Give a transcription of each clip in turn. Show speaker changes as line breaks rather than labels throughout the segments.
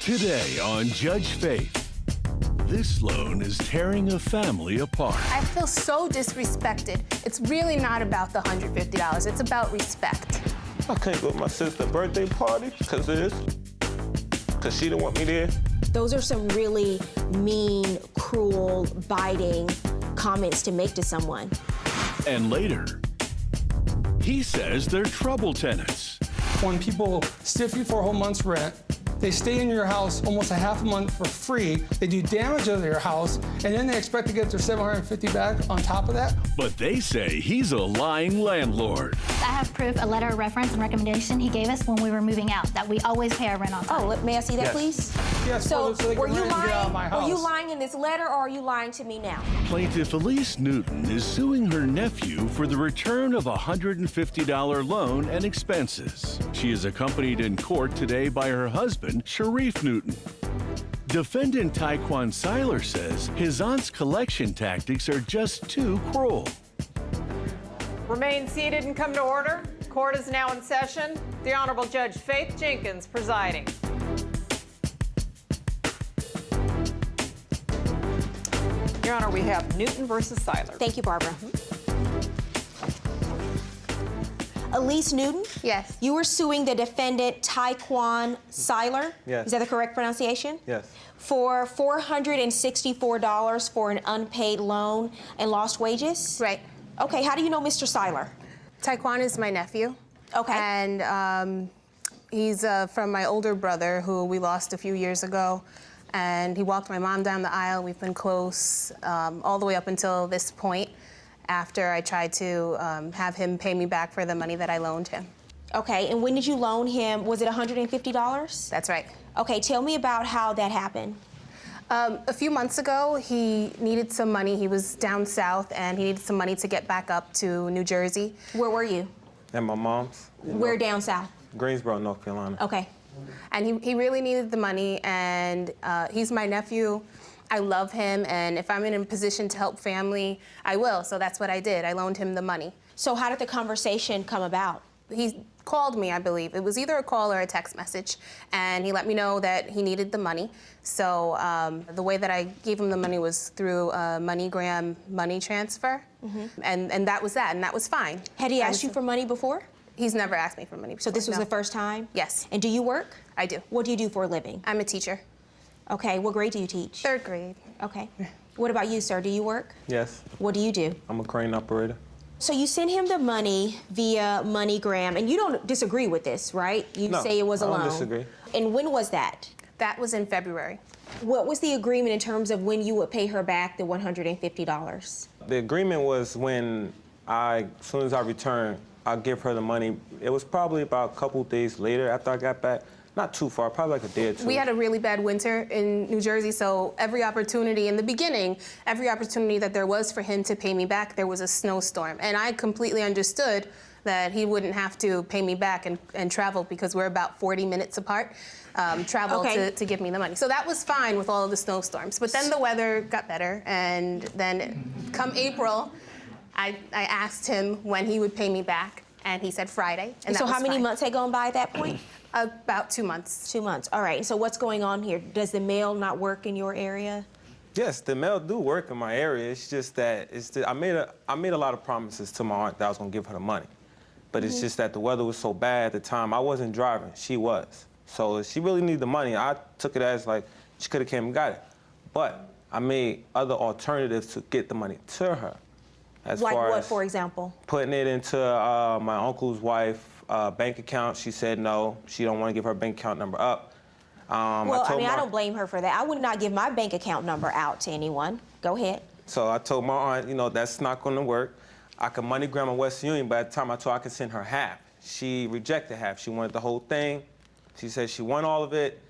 Today on Judge Faith, this loan is tearing a family apart.
I feel so disrespected. It's really not about the $150. It's about respect.
I can't go to my sister's birthday party because of this. Because she didn't want me there.
Those are some really mean, cruel, biting comments to make to someone.
And later, he says they're trouble tenants.
When people stiff you for a whole month's rent, they stay in your house almost a half a month for free, they do damage to your house, and then they expect to get their $750 back on top of that?
But they say he's a lying landlord.
I have proof, a letter of reference and recommendation he gave us when we were moving out, that we always pay our rent on time.
Oh, may I see that,
Yes.
please?
Yes,
So,
they
were
can
you
rent and get out of my
lying?
house.
Were you lying in this letter, or are you lying to me now?
Plaintiff Elise Newton is suing her nephew for the return of a $150 loan and expenses. She is accompanied in court today by her husband, Sharif Newton. Defendant Taekwon Seiler says his aunt's collection tactics are just too cruel.
Remain seated and come to order. Court is now in session. The Honorable Judge Faith Jenkins presiding. Your Honor, we have Newton versus Seiler.
Thank you, Barbara. Elise Newton?
Yes.
You were suing the defendant, Taekwon Seiler?
Yes.
Is that the correct pronunciation?
Yes.
For $464 for an unpaid loan and lost wages?
Right.
Okay, how do you know Mr. Seiler?
Taekwon is my nephew.
Okay.
And he's from my older brother, who we lost a few years ago. And he walked my mom down the aisle. We've been close all the way up until this point, after I tried to have him pay me back for the money that I loaned him.
Okay, and when did you loan him? Was it $150?
That's right.
Okay, tell me about how that happened.
A few months ago, he needed some money. He was down south, and he needed some money to get back up to New Jersey.
Where were you?
And my mom's.
Where down south?
Greensboro, North Carolina.
Okay.
And he really needed the money, and he's my nephew. I love him, and if I'm in a position to help family, I will. So that's what I did. I loaned him the money.
So how did the conversation come about?
He called me, I believe. It was either a call or a text message, and he let me know that he needed the money. So the way that I gave him the money was through a MoneyGram money transfer, and that was that, and that was fine.
Had he asked you for money before?
He's never asked me for money before.
So this was
no.
the first time?
Yes.
And do you work?
I do.
What do you do for a living?
I'm a teacher.
Okay, what grade do you teach?
3rd grade.
Okay. What about you, sir? Do you work?
Yes.
What do you do?
I'm a crane operator.
So you sent him the money via MoneyGram, and you don't disagree with this, right? You
No,
say it was a
I
loan.
don't disagree.
And when was that?
That was in February.
What was the agreement in terms of when you would pay her back the $150?
The agreement was when as soon as I returned, I'll give her the money. It was probably about a couple days later after I got back. Not too far, probably like a day or two.
We had a really bad winter in New Jersey, so every opportunity in the beginning, every opportunity that there was for him to pay me back, there was a snowstorm. And I completely understood that he wouldn't have to pay me back and travel, because we're about 40 minutes apart, travel to give me the money. So that was fine with all of the snowstorms. But then the weather got better, and then come April, I asked him when he would pay me back, and he said Friday. And
So
that
how
was
many
fine.
months had gone by at that point?
About 2 months.
2 months. All right. So what's going on here? Does the mail not work in your area?
Yes, the mail do work in my area. It's just that I made a lot of promises to my aunt that I was gonna give her the money, but it's just that the weather was so bad at the time. I wasn't driving; she was. So if she really needed the money, I took it as like she could have came and got it. But I made other alternatives to get the money to her. As
Like
far
what,
as
for example?
putting it into my uncle's wife bank account. She said no, she don't want to give her bank account number up.
Well, I don't blame her for that. I would not give my bank account number out to anyone. Go ahead.
So I told my aunt, that's not going to work. I could MoneyGram a Western Union, but at the time I told her I could send her half. She rejected half. She wanted the whole thing. She said she won all of it.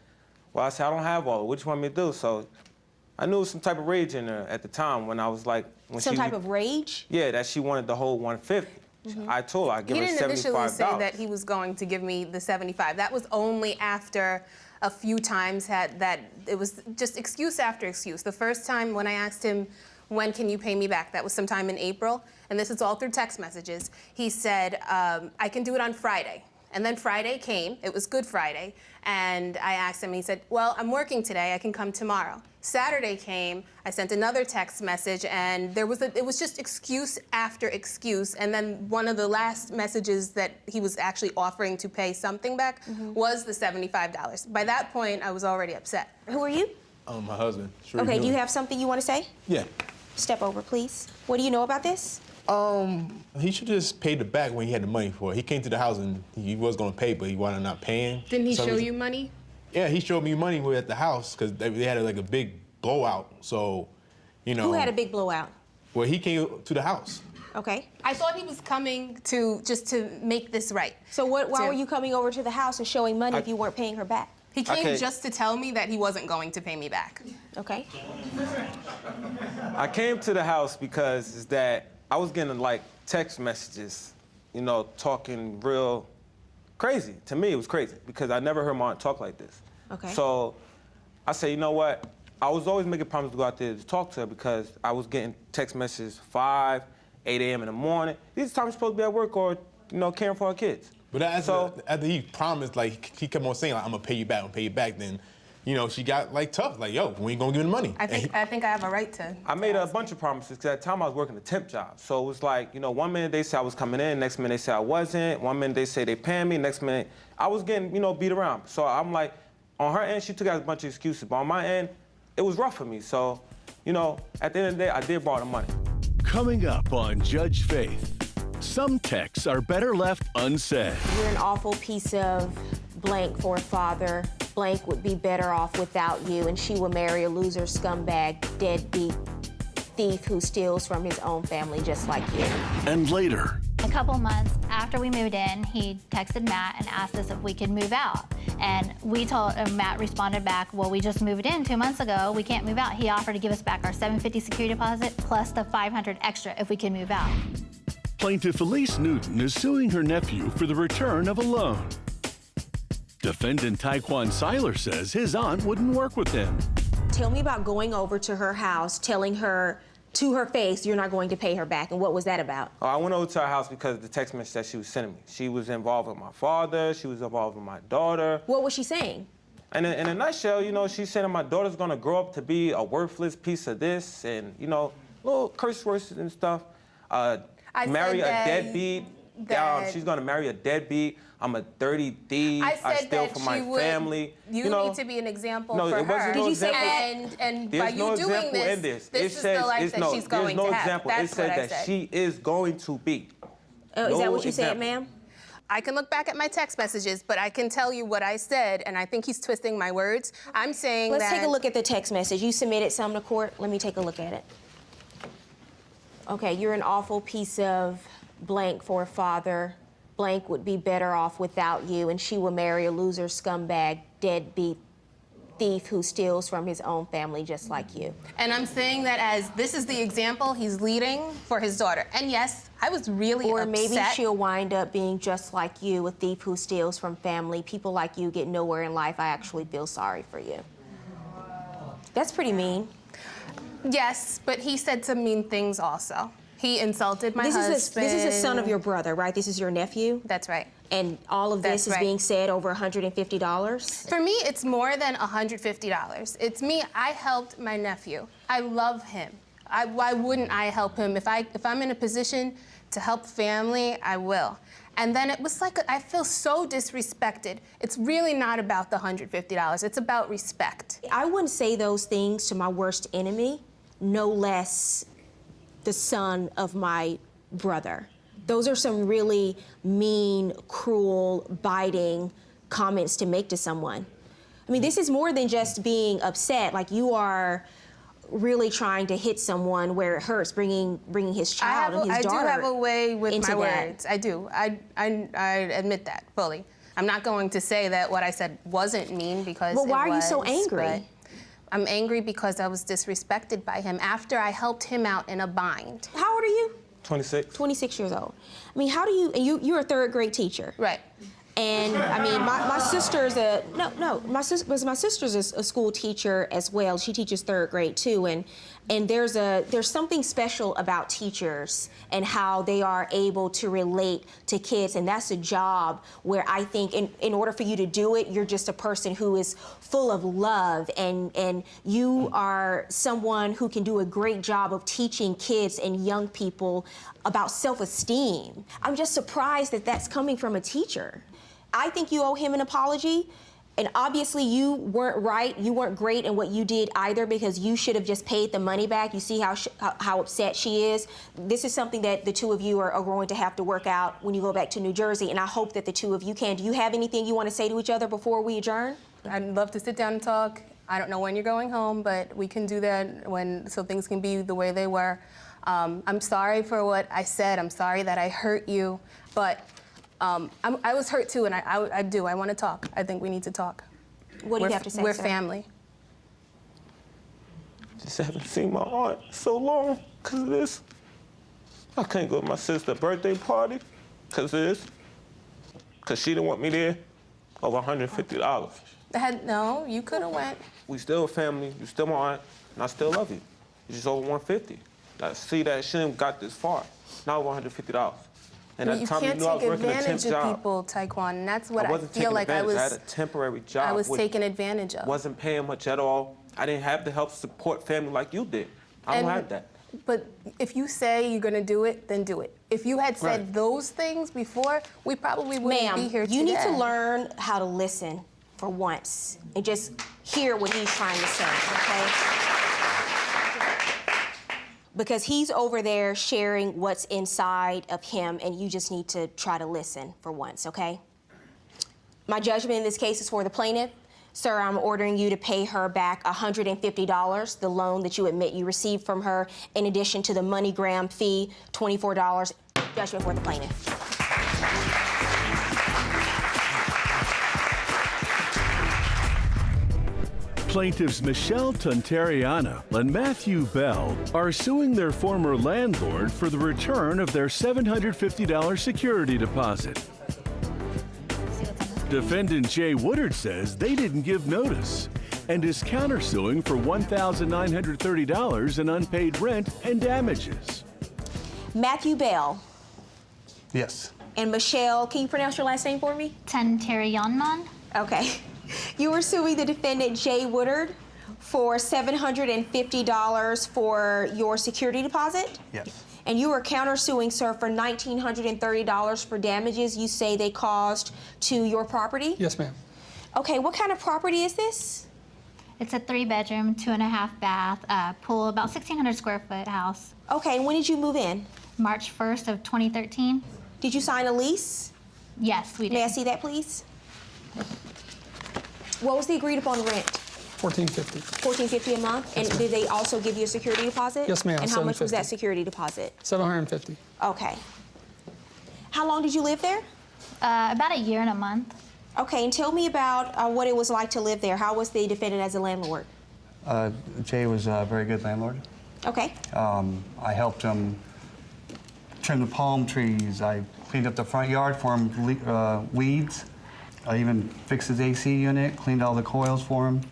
Well, I said, I don't have all of it. What do you want me to do? So I knew some type of rage in her at the time when I was like...
Some type of rage?
Yeah, that she wanted the whole 150. I told her I'd give her $75.
He didn't initially say that he was going to give me the 75. That was only after a few times that it was just excuse after excuse. The first time when I asked him, when can you pay me back? That was sometime in April, and this is all through text messages. He said, I can do it on Friday. And then Friday came, it was Good Friday, and I asked him, he said, well, I'm working today, I can come tomorrow. Saturday came, I sent another text message, and it was just excuse after excuse, and then one of the last messages that he was actually offering to pay something back was the $75. By that point, I was already upset.
Who are you?
My husband.
Okay, do you have something you want to say?
Yeah.
Step over, please. What do you know about this?
He should just pay the back when he had the money for it. He came to the house and he was gonna pay, but he wound up not paying.
Didn't he
So
show you money?
Yeah, he showed me money at the house because they had like a big blowout. So, you know.
Who had a big blowout?
Well, he came to the house.
Okay.
I thought he was coming just to make this right.
So why were you coming over to the house and showing money if you weren't paying her back?
He came just to tell me that he wasn't going to pay me back.
Okay.
I came to the house because is that I was getting like text messages, you know, talking real crazy. To me, it was crazy because I never heard my aunt talk like this.
Okay.
So I said, you know what? I was always making promises to go out there to talk to her because I was getting text messages 5, 8 a.m. in the morning. These times I'm supposed to be at work or, you know, caring for our kids.
But after he promised, like, he kept on saying, like, I'm gonna pay you back, then, you know, she got, like, tough. Like, yo, when you gonna give me the money?
I think I have a right to.
I made a bunch of promises because at the time I was working a temp job. So it was like, you know, one minute they said I was coming in, next minute they said I wasn't. One minute they say they paying me, next minute I was getting, you know, beat around. So I'm like, on her end, she took out a bunch of excuses. But on my end, it was rough for me. So, you know, at the end of the day, I did borrow the money.
Coming up on Judge Faith, some texts are better left unsaid.
You're an awful piece of blank for a father. Blank would be better off without you, and she will marry a loser, scumbag, deadbeat thief who steals from his own family just like you.
And later,
A couple months after we moved in, he texted Matt and asked us if we could move out. And Matt responded back, well, we just moved in 2 months ago. We can't move out. He offered to give us back our $750 security deposit plus the $500 extra if we could move out.
Plaintiff Elise Newton is suing her nephew for the return of a loan. Defendant Taekwon Seiler says his aunt wouldn't work with him.
Tell me about going over to her house, telling her to her face you're not going to pay her back, and what was that about?
I went over to her house because of the text message that she was sending me. She was involved with my father, she was involved with my daughter.
What was she saying?
And in a nutshell, you know, she's saying my daughter's gonna grow up to be a worthless piece of this and, you know, little curse words and stuff. Marry a deadbeat. She's gonna marry a deadbeat. I'm a dirty thief.
I
steal from my family.
You need to be an example for
it wasn't
her.
no
Did you say
example.
And by
There's
you
no
doing
example in
this,
this.
is the life that she's going to have.
There's no example.
That's
It said
what I
that
said.
she is going to be.
Oh, is that what you
example.
said, ma'am?
I can look back at my text messages, but I can tell you what I said, and I think he's twisting my words. I'm saying
Let's
that...
take a look at the text message. You submitted some to court. Let me take a look at it. Okay, you're an awful piece of blank for a father. Blank would be better off without you, and she will marry a loser, scumbag, deadbeat thief who steals from his own family just like you.
And I'm saying that as this is the example he's leading for his daughter. And yes, I was really
Or
upset.
maybe she'll wind up being just like you, a thief who steals from family. People like you get nowhere in life. I actually feel sorry for you. That's pretty mean.
Yes, but he said some mean things also. He insulted my husband.
This is a son of your brother, right? This is your nephew?
That's right.
And all of this is being said over $150?
For me, it's more than $150. It's me. I helped my nephew. I love him. Why wouldn't I help him? If I'm in a position to help family, I will. And then it was like, I feel so disrespected. It's really not about the $150. It's about respect.
I wouldn't say those things to my worst enemy, no less the son of my brother. Those are some really mean, cruel, biting comments to make to someone. I mean, this is more than just being upset. Like, you are really trying to hit someone where it hurts, bringing his child and his daughter.
I do have a way with my
that.
words. I do. I admit that fully. I'm not going to say that what I said wasn't mean because
Well, why
it
are you so
was,
angry?
but I'm angry because I was disrespected by him after I helped him out in a bind.
How old are you?
26.
26 years old. I mean, how do you, and you're a third grade teacher.
Right.
And I mean, my sister's my sister's a school teacher as well. She teaches 3rd grade too, and there's something special about teachers and how they are able to relate to kids, and that's a job where I think in order for you to do it, you're just a person who is full of love, and you are someone who can do a great job of teaching kids and young people about self-esteem. I'm just surprised that that's coming from a teacher. I think you owe him an apology, and obviously you weren't right, you weren't great in what you did either, because you should have just paid the money back. You see how upset she is. This is something that the two of you are going to have to work out when you go back to New Jersey, and I hope that the two of you can. Do you have anything you want to say to each other before we adjourn?
I'd love to sit down and talk. I don't know when you're going home, but we can do that so things can be the way they were. I'm sorry for what I said. I'm sorry that I hurt you, but I was hurt too, and I want to talk. I think we need to talk.
What do you have to say,
We're
sir?
family.
Just haven't seen my aunt so long because of this. I can't go to my sister's birthday party because of this. Because she didn't want me there. Over $150.
No, you could have went.
We still a family. You still my aunt, and I still love you. It's just over $150. I see that she didn't got this far. Now over $150. And at the
You
time,
can't
you knew I was
take
working a temp
advantage of
job.
people, Taekwon, and that's what
I
I
wasn't
feel
taking
like
advantage. I had a temporary job.
I was
which
taken advantage of.
Wasn't paying much at all. I didn't have the help support family like you did. I don't have that.
But if you say you're going to do it, then do it. If you had said
Right.
those things before, we probably wouldn't be here today.
You need to learn how to listen for once and just hear what he's trying to say, okay? Because he's over there sharing what's inside of him, and you just need to try to listen for once, okay? My judgment in this case is for the plaintiff. Sir, I'm ordering you to pay her back $150, the loan that you admit you received from her, in addition to the MoneyGram fee, $24. Judgment for the plaintiff.
Plaintiffs Michelle Tuntariana and Matthew Bell are suing their former landlord for the return of their $750 security deposit. Defendant Jay Woodard says they didn't give notice and is countersuing for $1,930 in unpaid rent and damages.
Matthew Bell
Yes.
and Michelle, can you pronounce your last name for me?
Tuntariana.
Okay. You were suing the defendant, Jay Woodard, for $750 for your security deposit?
Yes.
And you were countersuing, sir, for $1,930 for damages you say they caused to your property?
Yes, ma'am.
Okay, what kind of property is this?
It's a 3-bedroom, 2.5 bath, pool, about 1,600 square foot house.
Okay, and when did you move in?
March 1st of 2013.
Did you sign a lease?
Yes, we did.
May I see that, please? What was the agreed upon rent?
$1,450.
$1,450 a month? And did they also give you a security deposit?
Yes, ma'am,
And how much was that
$750.
security deposit?
$750.
Okay. How long did you live there?
About a year and a month.
Okay, and tell me about what it was like to live there. How was the defendant as a landlord?
Jay was a very good landlord.
Okay.
I helped him trim the palm trees. I cleaned up the front yard for him, weeds. I even fixed his AC unit, cleaned all the coils for him.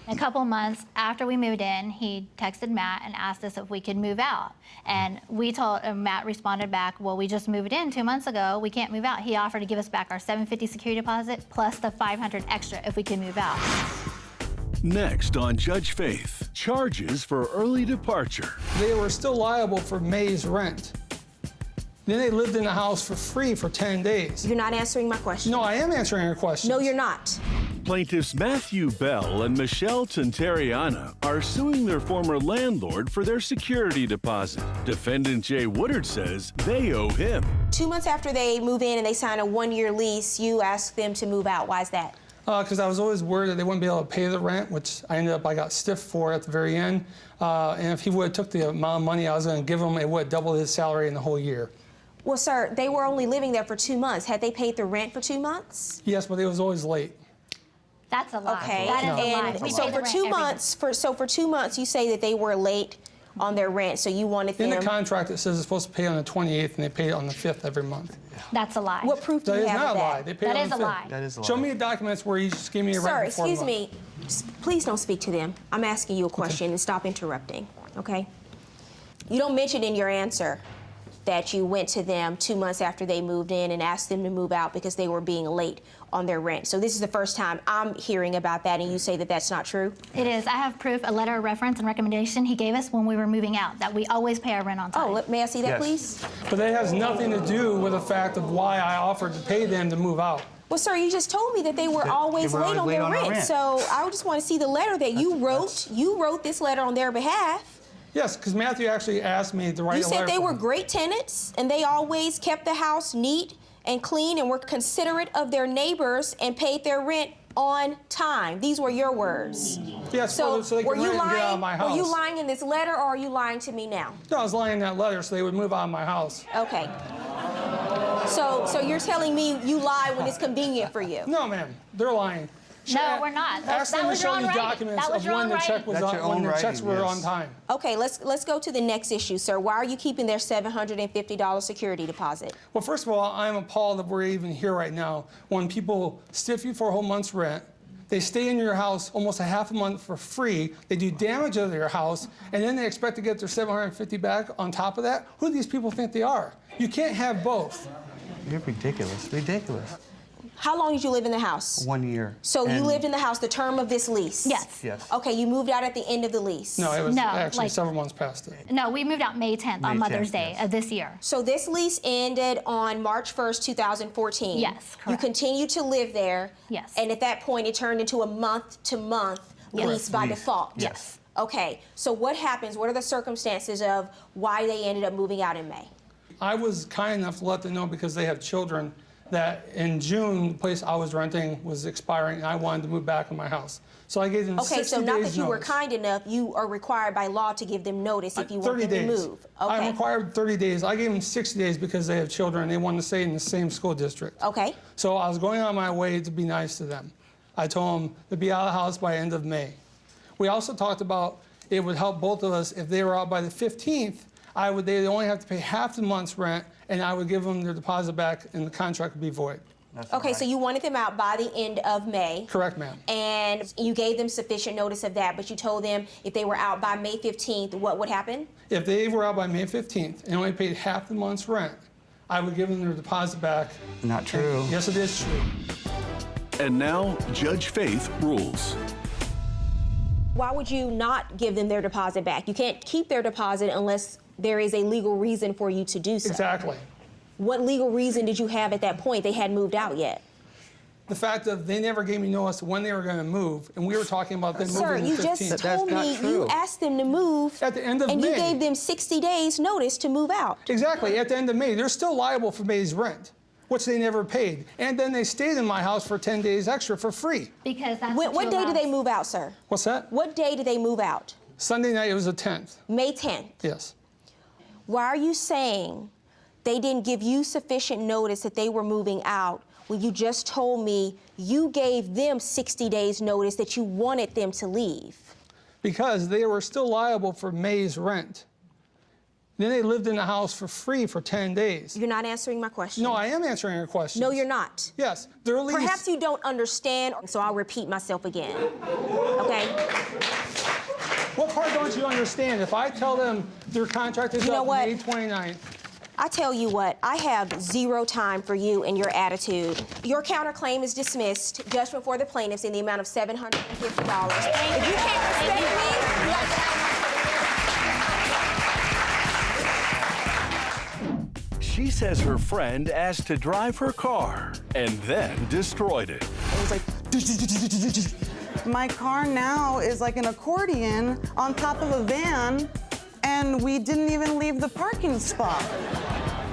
A couple months after we moved in, he texted Matt and asked us if we could move out. And Matt responded back, well, we just moved in 2 months ago. We can't move out. He offered to give us back our $750 security deposit plus the $500 extra if we could move out.
Next on Judge Faith, charges for early departure.
They were still liable for May's rent. Then they lived in the house for free for 10 days.
You're not answering my question.
No, I am answering your question.
No, you're not.
Plaintiffs Matthew Bell and Michelle Tuntariana are suing their former landlord for their security deposit. Defendant Jay Woodard says they owe him.
2 months after they move in and they sign a 1-year lease, you ask them to move out. Why is that?
Because I was always worried that they wouldn't be able to pay the rent, which I got stiffed for at the very end. And if he would have took the amount of money I was going to give him, it would have doubled his salary in the whole year.
Well, sir, they were only living there for 2 months. Had they paid the rent for 2 months?
Yes, but it was always late.
That's a lie.
Okay.
That is a lie.
And
We
so
pay the
for
rent
2
every
months, for 2 months, you say that they were late on their rent, so you wanted them...
In the contract, it says it's supposed to pay on the 28th, and they pay it on the 5th every month.
That's a lie.
What proof do
That
you
is
have
not
of
a
that?
lie. They pay
That
on
is
the
a
5th.
lie.
That is a lie.
Show me the documents where you just gave me a
Sir,
rent before a
excuse
month.
me. Please don't speak to them. I'm asking you a question and stop interrupting, okay? You don't mention in your answer that you went to them 2 months after they moved in and asked them to move out because they were being late on their rent. So this is the first time I'm hearing about that, and you say that that's not true?
It is. I have proof, a letter of reference and recommendation he gave us when we were moving out, that we always pay our rent on time.
Oh, may I see that,
Yes.
please?
But that has nothing to do with the fact of why I offered to pay them to move out.
Well, sir, you just told me that they were
They
always
were
late on
always
their
late on their
rent.
rent.
So I just want to see the letter that you wrote. You wrote this letter on their behalf.
Yes, because Matthew actually asked me to write
You
a letter
said they
for
were
him.
great tenants and they always kept the house neat and clean and were considerate of their neighbors and paid their rent on time. These were your words.
Yes,
So,
so they
were
could
you
rent and get out
lying?
of my house.
Were you lying in this letter, or are you lying to me now?
No, I was lying in that letter so they would move out of my house.
Okay. So you're telling me you lie when it's convenient for you?
No, ma'am, they're lying.
No, we're not.
Ask
That
them to
was
show
wrong
you
writing.
documents
That was
of when
wrong
the check
writing.
was
That's your
when
own
the checks
writing,
were
yes.
on time.
Okay, let's go to the next issue, sir. Why are you keeping their $750 security deposit?
Well, first of all, I'm appalled that we're even here right now when people stiff you for a whole month's rent. They stay in your house almost a half a month for free. They do damage to your house, and then they expect to get their $750 back on top of that. Who do these people think they are? You can't have both.
You're ridiculous. Ridiculous.
How long did you live in the house?
1 year.
So you
And-
lived in the house the term of this lease?
Yes.
Yes.
Okay, you moved out at the end of the lease?
No, it was
No,
actually
like-
several months past it.
No, we moved out May 10th on
May
Mother's
10th,
Day
yes.
of this year.
So this lease ended on March 1st, 2014?
Yes,
You
correct.
continued to live there?
Yes.
And at that point, it turned into a month-to-month
Yes.
lease by
Lease.
default?
Yes.
Okay, so what happens? What are the circumstances of why they ended up moving out in May?
I was kind enough to let them know because they have children that in June, the place I was renting was expiring and I wanted to move back in my house. So I gave them 60
Okay,
days
so not that you were
notice.
kind enough, you are required by law to give them notice if you want
30
them
days.
to move.
I'm
Okay.
required 30 days. I gave them 60 days because they have children and they want to stay in the same school district.
Okay.
So I was going on my way to be nice to them. I told them to be out of the house by end of May. We also talked about it would help both of us if they were out by the 15th. They'd only have to pay half the month's rent, and I would give them their deposit back, and the contract would be void.
That's not
Okay, so
right.
you wanted them out by the end of May.
Correct, ma'am.
And you gave them sufficient notice of that, but you told them if they were out by May 15th, what would happen?
If they were out by May 15th and only paid half the month's rent, I would give them their deposit back.
Not true.
Yes, it is true.
And now, Judge Faith rules.
Why would you not give them their deposit back? You can't keep their deposit unless there is a legal reason for you to do so.
Exactly.
What legal reason did you have at that point? They hadn't moved out yet.
The fact that they never gave me notice when they were going to move, and we were talking about them
Sir,
moving
you
the
just
15th.
That's
told
not
me
true.
you asked them to move
At the end of
and you
May.
gave them 60 days notice to move out.
Exactly, at the end of May. They're still liable for May's rent, which they never paid. And then they stayed in my house for 10 days extra for free.
Because that's
What day did they move out, sir?
What's that?
What day did they move out?
Sunday night, it was the 10th.
May 10th.
Yes.
Why are you saying they didn't give you sufficient notice that they were moving out when you just told me you gave them 60 days notice that you wanted them to leave?
Because they were still liable for May's rent. Then they lived in the house for free for 10 days.
You're not answering my question.
No, I am answering your question.
No, you're not.
Yes, their lease.
Perhaps you don't understand, so I'll repeat myself again. Okay?
What part don't you understand? If I tell them their contract is
You know
up
what?
May 29th,
I tell you what, I have zero time for you and your attitude. Your counterclaim is dismissed. Judgment for the plaintiffs in the amount of $750. If you can't respect me, you got to get out of my face.
She says her friend asked to drive her car and then destroyed it.
It was like, my car now is like an accordion on top of a van, and we didn't even leave the parking spot.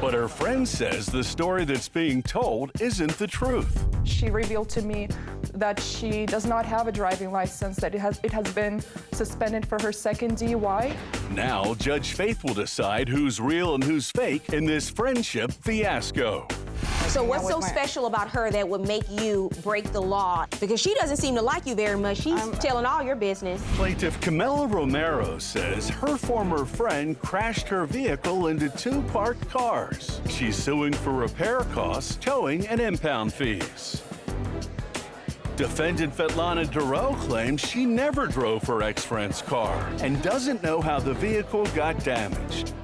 But her friend says the story that's being told isn't the truth.
She revealed to me that she does not have a driving license, that it has been suspended for her second DUI.
Now, Judge Faith will decide who's real and who's fake in this friendship fiasco.
So
hang out
what's
with
so
my-
special about her that would make you break the law? Because she doesn't seem to like you very much. She's telling all your business.
Plaintiff Camila Romero says her former friend crashed her vehicle into 2 parked cars. She's suing for repair costs, towing, and impound fees. Defendant Svetlana Durrell claims she never drove her ex-friend's car and doesn't know how the vehicle got damaged.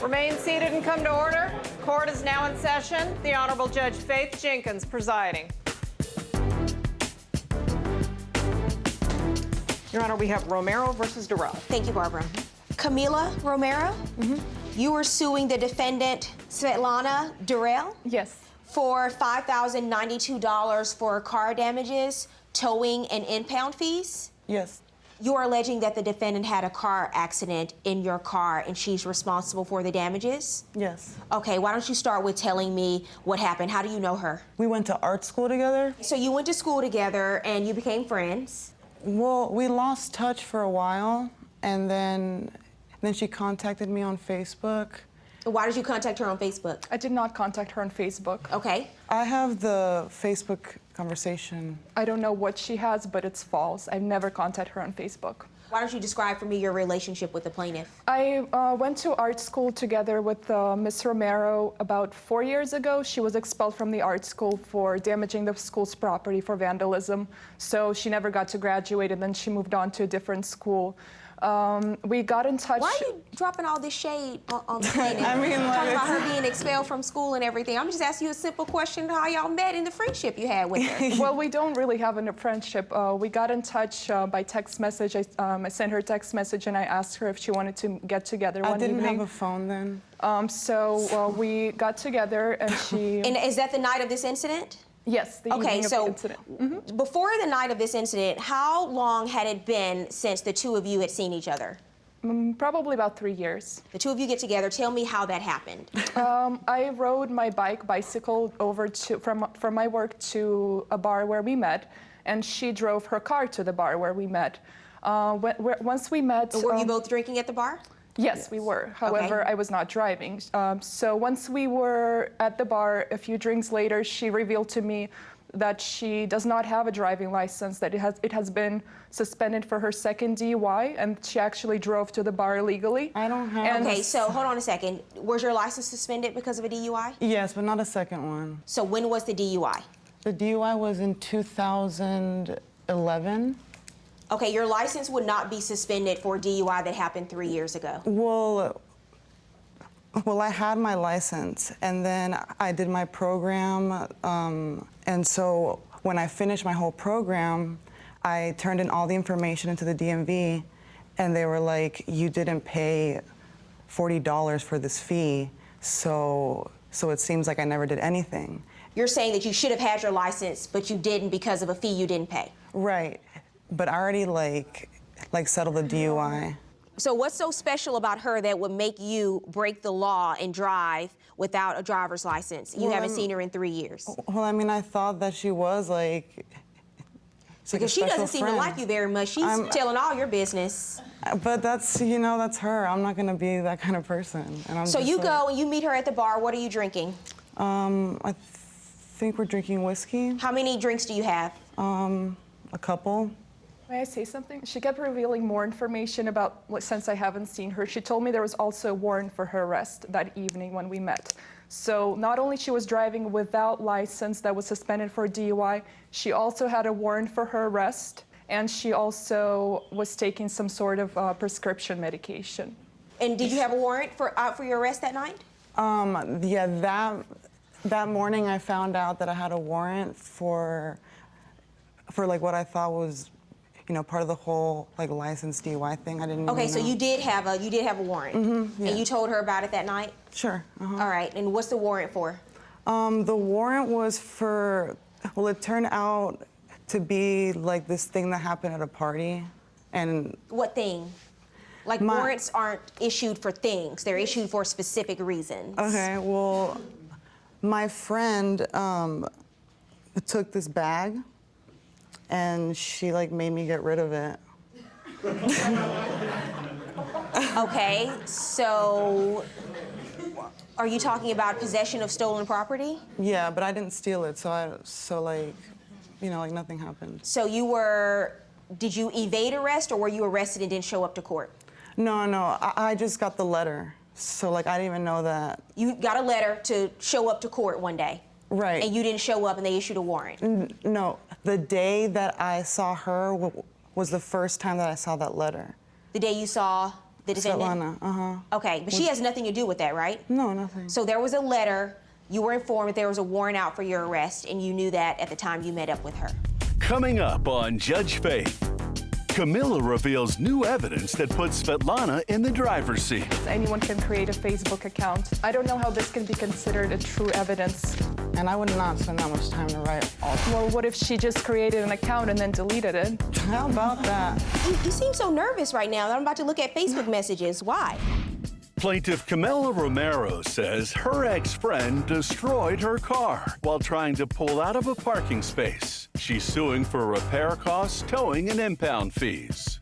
Remain seated and come to order. Court is now in session. The Honorable Judge Faith Jenkins presiding. Your Honor, we have Romero versus Durrell.
Thank you, Barbara. Camila Romero, you were suing the defendant Svetlana Durrell
Yes.
for $5,092 for car damages, towing, and impound fees.
Yes.
You are alleging that the defendant had a car accident in your car and she's responsible for the damages?
Yes.
Okay, why don't you start with telling me what happened? How do you know her?
We went to art school together.
So you went to school together and you became friends.
Well, we lost touch for a while, and then she contacted me on Facebook.
Why did you contact her on Facebook?
I did not contact her on Facebook.
Okay.
I have the Facebook conversation.
I don't know what she has, but it's false. I've never contacted her on Facebook.
Why don't you describe for me your relationship with the plaintiff?
I went to art school together with Miss Romero about 4 years ago. She was expelled from the art school for damaging the school's property for vandalism. So she never got to graduate, and then she moved on to a different school. We got in touch.
Why are you dropping all this shade on the plaintiff?
I mean, like,
talking about her being expelled from school and everything. I'm just asking you a simple question: how y'all met and the friendship you had with her.
Well, we don't really have a friendship. We got in touch by text message. I sent her a text message and I asked her if she wanted to get together one evening.
I didn't have a phone then.
So we got together and she...
And is that the night of this incident?
Yes, the evening of the incident.
Before the night of this incident, how long had it been since the two of you had seen each other?
Probably about 3 years.
The two of you get together. Tell me how that happened.
I rode my bicycle over from my work to a bar where we met, and she drove her car to the bar where we met. Once we met...
Were you both drinking at the bar?
Yes, we were. However, I was not driving. So once we were at the bar, a few drinks later, she revealed to me that she does not have a driving license, that it has been suspended for her second DUI, and she actually drove to the bar illegally.
I don't have...
Okay, so hold on a second. Was your license suspended because of a DUI?
Yes, but not a second one.
So when was the DUI?
The DUI was in 2011.
Okay, your license would not be suspended for a DUI that happened 3 years ago.
Well, I had my license, and then I did my program, and so when I finished my whole program, I turned in all the information into the DMV, and they were like, you didn't pay $40 for this fee, so it seems like I never did anything.
You're saying that you should have had your license, but you didn't because of a fee you didn't pay.
Right, but I already like settled the DUI.
So what's so special about her that would make you break the law and drive without a driver's license? You haven't seen her in 3 years.
Well, I mean, I thought that she was like...
Because she doesn't seem to like you very much. She's telling all your business.
But that's, that's her. I'm not gonna be that kind of person. And I'm
so you go and you meet her at the bar. What are you drinking?
I think we're drinking whiskey.
How many drinks do you have?
A couple.
May I say something? She kept revealing more information about, since I haven't seen her. She told me there was also a warrant for her arrest that evening when we met. So not only she was driving without license that was suspended for DUI, she also had a warrant for her arrest, and she also was taking some sort of prescription medication.
And did you have a warrant for your arrest that night?
Yeah, that morning I found out that I had a warrant for like what I thought was, part of the whole like license DUI thing. I didn't.
Okay,
even
so
know.
you did have a warrant.
Yeah.
And you told her about it that night?
Sure.
All right, and what's the warrant for?
The warrant was for, well, it turned out to be like this thing that happened at a party, and.
What thing? Like warrants aren't issued for things; they're issued for specific reasons.
Okay, well, my friend took this bag, and she like made me get rid of it.
Okay, so Are you talking about possession of stolen property?
Yeah, but I didn't steal it, so like, you know, like nothing happened.
So did you evade arrest, or were you arrested and didn't show up to court?
No, I just got the letter. So like, I didn't even know that.
You got a letter to show up to court one day.
Right.
And you didn't show up and they issued a warrant.
No, the day that I saw her was the first time that I saw that letter.
The day you saw the defendant?
Svetlana,
Okay, but she has nothing to do with that, right?
No, nothing.
So there was a letter, you were informed that there was a warrant out for your arrest, and you knew that at the time you met up with her.
Coming up on Judge Faith, Camilla reveals new evidence that puts Svetlana in the driver's seat.
Anyone can create a Facebook account. I don't know how this can be considered a true evidence.
And I would not spend that much time to write all.
Well, what if she just created an account and then deleted it?
How about that?
You seem so nervous right now that I'm about to look at Facebook messages. Why?
Plaintiff Camila Romero says her ex-friend destroyed her car while trying to pull out of a parking space. She's suing for repair costs, towing, and impound fees.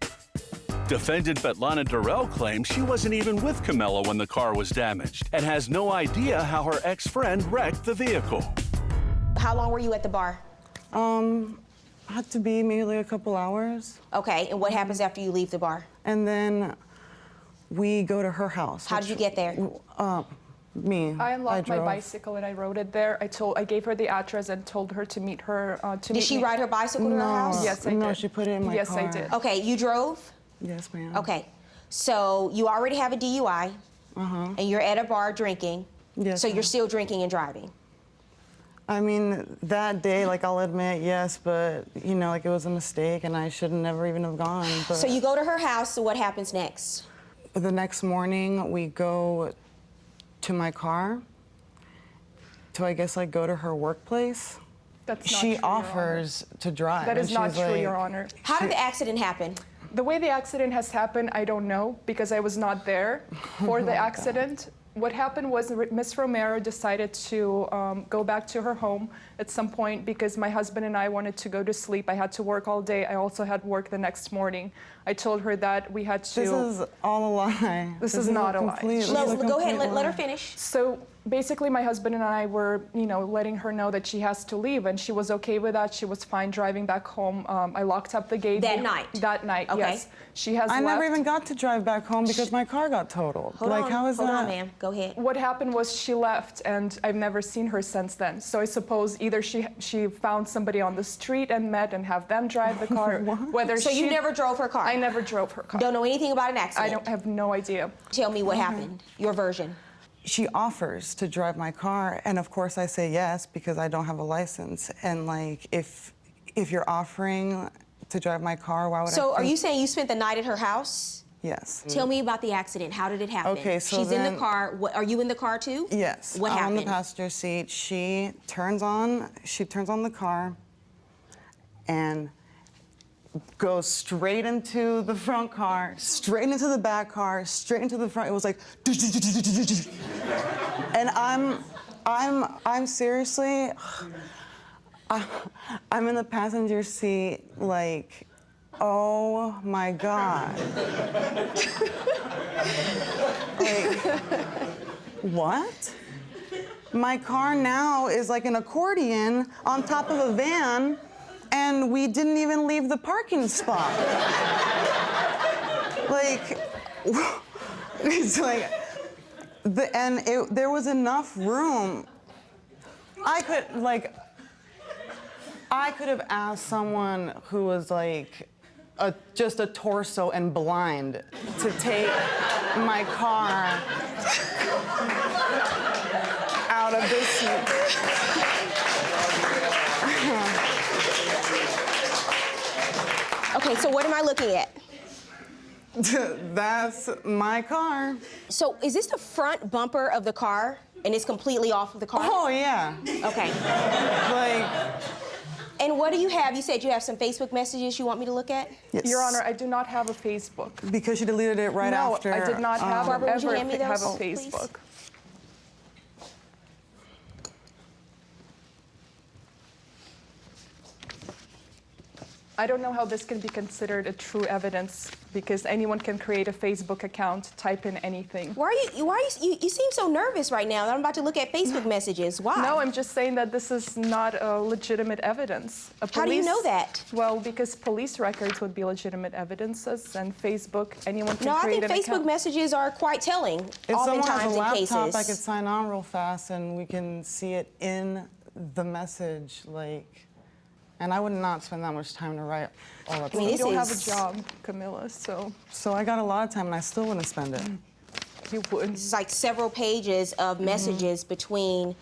Defendant Svetlana Durrell claims she wasn't even with Camilla when the car was damaged and has no idea how her ex-friend wrecked the vehicle.
How long were you at the bar?
Had to be maybe like a couple hours.
Okay, and what happens after you leave the bar?
And then we go to her house.
How did you get there?
Me.
I unlocked my
drove.
bicycle and I rode it there. I gave her the address and told her to meet her.
Did she ride her bicycle to her house?
Yes, I did.
No, she put it in my car.
Yes, I did.
Okay, you drove?
Yes, ma'am.
Okay, so you already have a DUI, and you're at a bar drinking.
Yes,
So you're
ma'am.
still drinking and driving.
I mean, that day, like, I'll admit, yes, but, you know, like, it was a mistake, and I should never even have gone. But
So you go to her house, so what happens next?
the next morning, we go to my car to, I guess, like, go to her workplace.
That's not
She
true, Your Honor.
offers to drive.
That is
and
not
she's
true,
like,
Your Honor.
How did the accident happen?
The way the accident has happened, I don't know, because I was not there for the accident. What happened was Miss Romero decided to go back to her home at some point because my husband and I wanted to go to sleep. I had to work all day. I also had work the next morning. I told her that we had to...
This is all a lie.
This is not a lie.
Go ahead, let her finish.
So basically, my husband and I were, you know, letting her know that she has to leave, and she was okay with that. She was fine driving back home. I locked up the gate.
That night?
That night,
Okay.
yes. She has
I
left.
never even got to drive back home because my car got totaled.
Hold
like,
on,
how is
hold
that?
on, ma'am. Go ahead.
What happened was she left, and I've never seen her since then. So I suppose either she found somebody on the street and met and have them drive the car. Whether
So you never drove her car?
I never drove her car.
Don't know anything about an accident?
I have no idea.
Tell me what happened, your version.
She offers to drive my car, and of course I say yes because I don't have a license. And like, if you're offering to drive my car, why would I?
So are you saying you spent the night at her house?
Yes.
Tell me about the accident. How did it happen?
Okay, so
she's in the
then-
car. Are you in the car too?
Yes.
What
I'm
happened?
on the passenger seat. She turns on the car, and goes straight into the front car, straight into the back car, straight into the front. It was like, and I'm seriously, I'm in the passenger seat, like, oh my God. Like, what? My car now is like an accordion on top of a van, and we didn't even leave the parking spot. Like, it's like, there was enough room. I could have asked someone who was like just a torso and blind to take my car out of this.
Okay, so what am I looking at?
That's my car.
So is this the front bumper of the car, and it's completely off of the car?
Oh, yeah.
Okay.
Like,
And what do you have? You said you have some Facebook messages you want me to look at?
yes.
Your Honor, I do not have a Facebook.
Because you deleted it right
no,
after.
I did not have
Barbara, would you
ever
hand me
have
those,
a
please?
Facebook. I don't know how this can be considered a true evidence because anyone can create a Facebook account, type in anything.
You seem so nervous right now that I'm about to look at Facebook messages. Why?
No, I'm just saying that this is not legitimate evidence.
How do you know that?
Well, because police records would be legitimate evidences, and Facebook, anyone can
No, I
create
think
an
Facebook
account.
messages are quite telling.
If someone has a
oftentimes in
laptop,
cases.
I could sign on real fast and we can see it in the message, like, and I would not spend that much time to write all that
You
stuff.
don't have a job, Camilla, so
So I got a lot of time and I still wouldn't spend it.
you wouldn't.
This is like several pages of messages between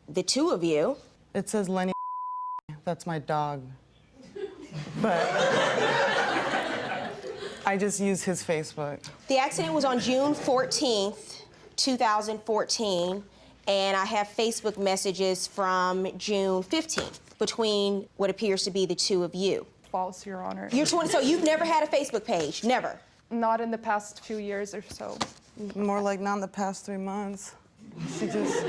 the two of you.
It says Lenny, that's my dog. But I just use his Facebook.
The accident was on June 14th, 2014, and I have Facebook messages from June 15th between what appears to be the two of you.
False, Your Honor.
You're 20, so you've never had a Facebook page? Never?
Not in the past few years or so.
More like not in the past 3 months. She just...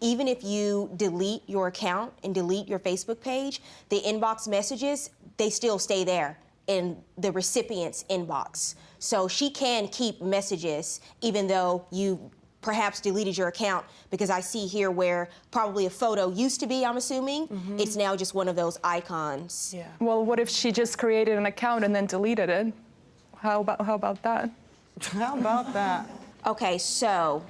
Even if you delete your account and delete your Facebook page, the inbox messages, they still stay there in the recipient's inbox. So she can keep messages even though you perhaps deleted your account, because I see here where probably a photo used to be, I'm assuming. It's now just one of those icons.
Yeah.
Well, what if she just created an account and then deleted it? How about that?
How about that?
Okay, so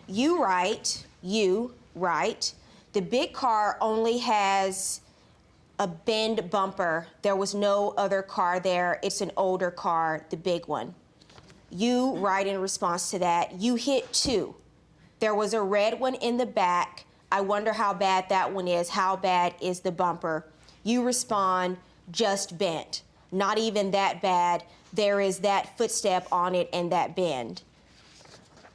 you write, the big car only has a bend bumper. There was no other car there. It's an older car, the big one. You write in response to that, you hit 2. There was a red one in the back. I wonder how bad that one is. How bad is the bumper? You respond, just bent. Not even that bad. There is that footstep on it and that bend.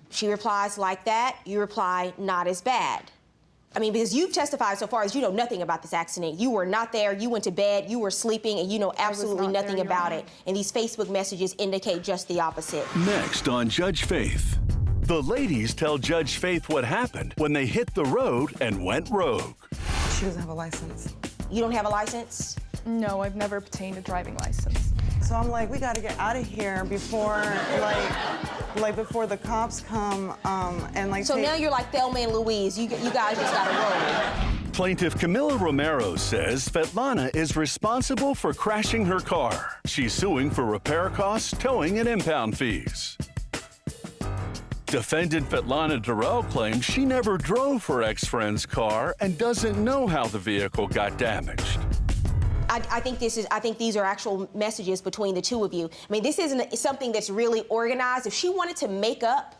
She replies like that. You reply, not as bad. I mean, because you've testified so far as you know nothing about this accident. You were not there, you went to bed, you were sleeping, and you know absolutely nothing about it. And these Facebook messages indicate just the opposite.
Next on Judge Faith. The ladies tell Judge Faith what happened when they hit the road and went rogue.
She doesn't have a license.
You don't have a license?
No, I've never obtained a driving license.
So I'm like, we gotta get out of here before, before the cops come, and like.
So now you're like Thelma and Louise. You guys just gotta roll.
Plaintiff Camila Romero says Svetlana is responsible for crashing her car. She's suing for repair costs, towing, and impound fees. Defendant Svetlana Durrell claims she never drove her ex-friend's car and doesn't know how the vehicle got damaged.
I think these are actual messages between the two of you. I mean, this isn't something that's really organized. If she wanted to make up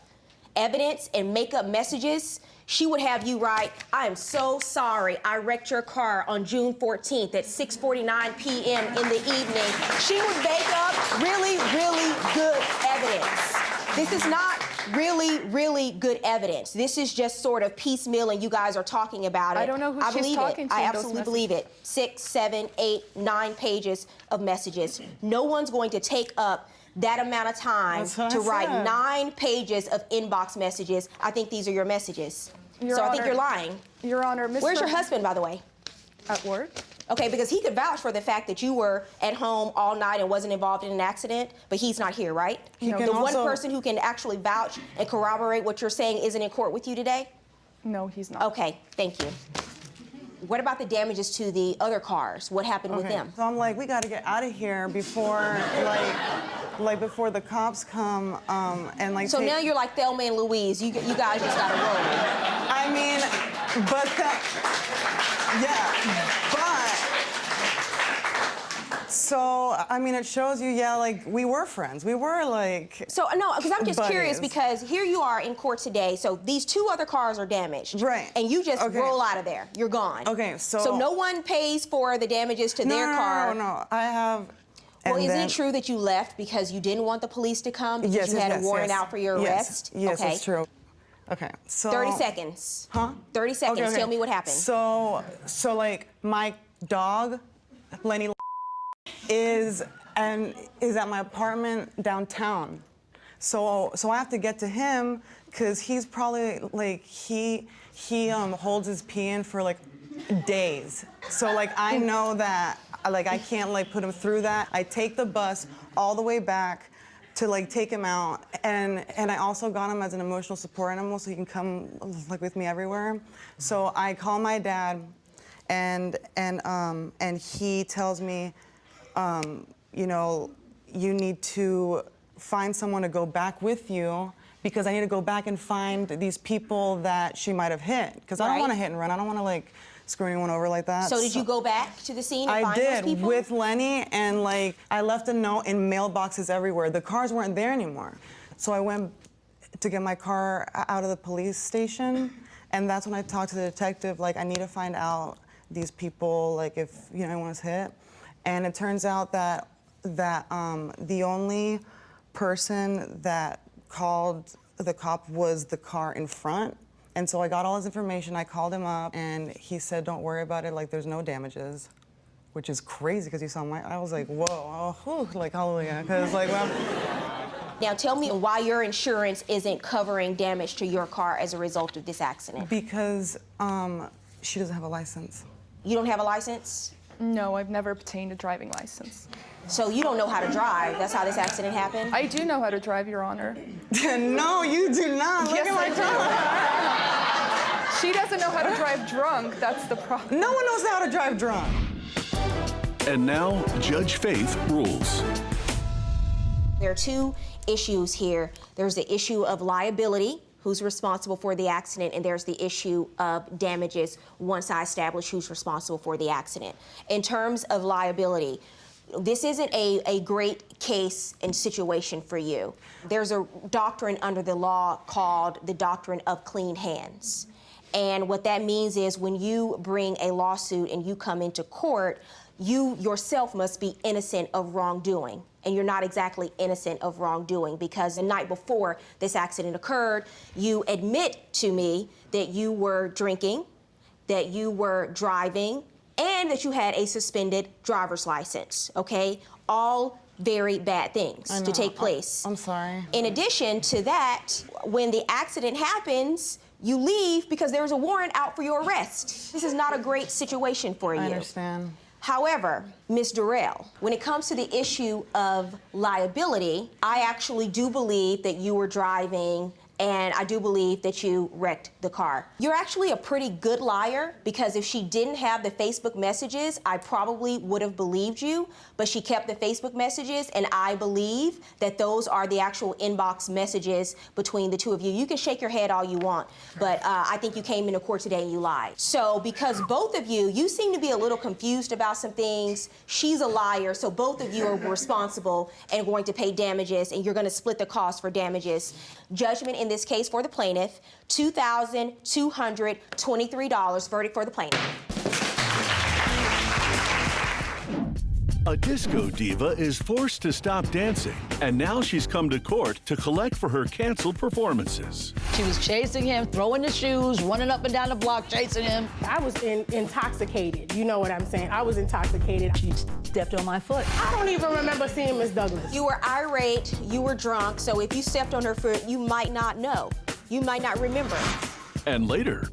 evidence and make up messages, she would have you write, I am so sorry I wrecked your car on June 14th at 6:49 p.m. in the evening. She would make up really, really good evidence. This is not really, really good evidence. This is just sort of piecemeal and you guys are talking about it.
I don't know who she's talking to.
I absolutely believe it. 6, 7, 8, 9 pages of messages. No one's going to take up that amount of time to write 9 pages of inbox messages. I think these are your messages.
Your
so
Honor,
I think you're lying.
Your Honor, Mr.
Where's your husband, by the way?
At work.
Okay, because he could vouch for the fact that you were at home all night and wasn't involved in an accident, but he's not here, right? The one person who can actually vouch and corroborate what you're saying isn't in court with you today?
No, he's not.
Okay, thank you. What about the damages to the other cars? What happened with them?
So I'm like, we gotta get out of here before, before the cops come, and like.
So now you're like Thelma and Louise. You guys just gotta roll.
I mean, but yeah, but. So I mean, it shows you, yeah, like we were friends. We were like.
So no, because I'm just curious
buddies.
because here you are in court today. So these 2 other cars are damaged.
Right.
And you just roll out of there. You're gone.
Okay, so.
So no one pays for the damages to their car.
No. I have.
Well, is it true that you left because you didn't want the police to come? Because
Yes,
you had a warrant out for your arrest?
Yes,
okay.
it's true. Okay, so.
30 seconds.
Huh?
30 seconds.
Okay.
Tell me what happened.
So like my dog, Lenny, is at my apartment downtown. So I have to get to him because he's probably like he holds his pee in for like days. So like I know that I can't like put him through that. I take the bus all the way back to like take him out, and I also got him as an emotional support animal so he can come like with me everywhere. So I call my dad, and he tells me, you know, you need to find someone to go back with you because I need to go back and find these people that she might have hit. Because I don't want to hit and run. I don't want to like screw anyone over like that.
So did you go back to the scene and find those people?
I did, with Lenny, and like I left a note in mailboxes everywhere. The cars weren't there anymore. So I went to get my car out of the police station, and that's when I talked to the detective, like I need to find out these people, like if anyone was hit. And it turns out that the only person that called the cop was the car in front. And so I got all his information, I called him up, and he said, don't worry about it, like there's no damages, which is crazy because you saw I was like, whoa, oh, like hallelujah, because like, well.
Now tell me why your insurance isn't covering damage to your car as a result of this accident.
Because she doesn't have a license.
You don't have a license?
No, I've never obtained a driving license.
So you don't know how to drive. That's how this accident happened?
I do know how to drive, Your Honor.
No, you do not. Look at my car.
She doesn't know how to drive drunk. That's the problem.
No one knows how to drive drunk.
And now, Judge Faith rules.
There are two issues here. There's the issue of liability, who's responsible for the accident, and there's the issue of damages once I establish who's responsible for the accident. In terms of liability, this isn't a great case and situation for you. There's a doctrine under the law called the doctrine of clean hands. And what that means is when you bring a lawsuit and you come into court, you yourself must be innocent of wrongdoing. And you're not exactly innocent of wrongdoing because the night before this accident occurred, you admit to me that you were drinking, that you were driving, and that you had a suspended driver's license, okay? All very bad things to take place.
I'm sorry.
In addition to that, when the accident happens, you leave because there's a warrant out for your arrest. This is not a great situation for you.
I understand.
However, Ms. Durrell, when it comes to the issue of liability, I actually do believe that you were driving and I do believe that you wrecked the car. You're actually a pretty good liar because if she didn't have the Facebook messages, I probably would have believed you, but she kept the Facebook messages and I believe that those are the actual inbox messages between the two of you. You can shake your head all you want, but I think you came into court today and you lied. So because both of you seem to be a little confused about some things, she's a liar, so both of you are responsible and going to pay damages and you're gonna split the cost for damages. Judgment in this case for the plaintiff, $2,223. Verdict for the plaintiff.
A disco diva is forced to stop dancing, and now she's come to court to collect for her canceled performances.
She was chasing him, throwing the shoes, running up and down the block, chasing him.
I was intoxicated. You know what I'm saying? I was intoxicated.
She stepped on my foot.
I don't even remember seeing Miss Douglas.
You were irate, you were drunk, so if you stepped on her foot, you might not know. You might not remember.
And later,